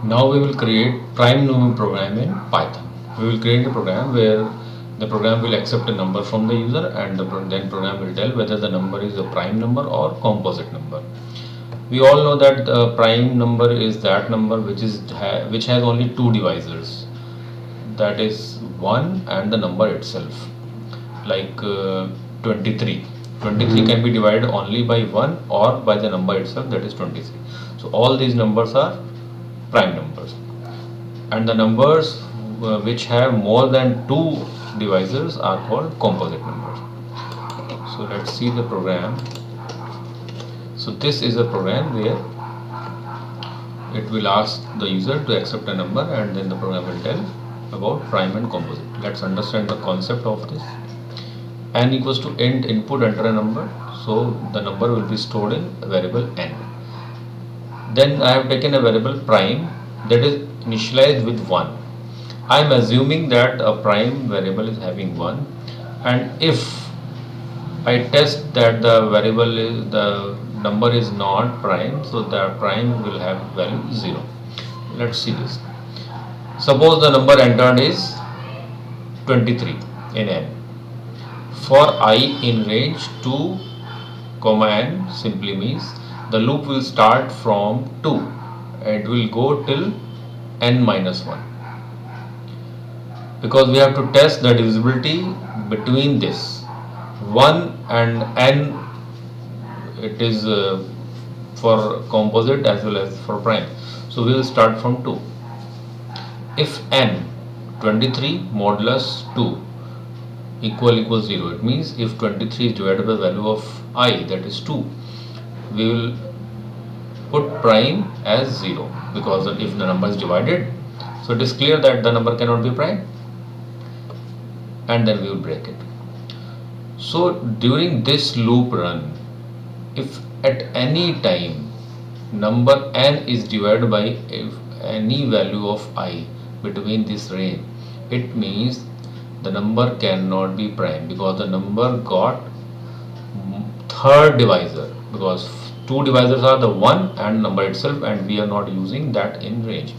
Now we will create prime number program in Python. We will create a program where the program will accept a number from the user, and then program will tell whether the number is a prime number or composite number. We all know that the prime number is that number which has only two divisors, that is 1 and the number itself, like 23. 23 can be divided only by 1 or by the number itself, that is 23. So all these numbers are prime numbers, and the numbers which have more than two divisors are called composite numbers. So let's see the program. So this is a program where it will ask the user to accept a number, and then the program will tell about prime and composite. Let's understand the concept of this. N equals to int input, enter a number, so the number will be stored in a variable n. Then I have taken a variable prime that is initialized with 1. I am assuming that a prime variable is having 1, and if I test that the number is not prime, so the prime will have value 0. Let's see this. Suppose the number entered is 23 in n. For I in range 2, n simply means the loop will start from 2 and it will go till n minus 1, because we have to test the divisibility between this 1 and n. It is for composite as well as for prime. So we will start from 2. If n 23 modulus 2 equals 0, it means if 23 is divided by value of I, that is 2, we will put prime as 0, because if the number is divided, so it is clear that the number cannot be prime, and then we will break it. So during this loop run, if at any time number n is divided by any value of I between this range, it means the number cannot be prime, because the number got third divisor, because two divisors are the 1 and number itself, and we are not using that in range.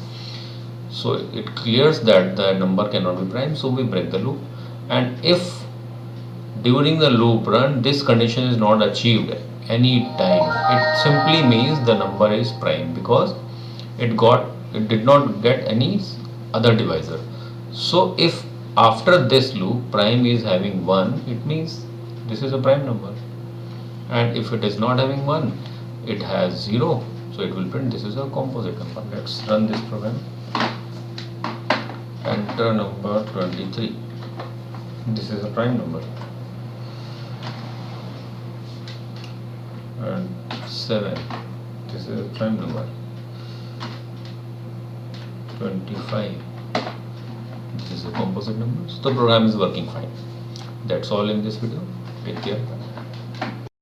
So it clears that the number cannot be prime, so we break the loop. And if during the loop run this condition is not achieved any time, it simply means the number is prime, because it did not get any other divisor. So if after this loop prime is having 1, it means this is a prime number, and if it is not having 1, it has 0, so it will print this is a composite number. Let's run this program. Enter number 23. This is a prime number, and 7, this is a prime number, 25, this is a composite number. So the program is working fine. That's all in this video. Take care.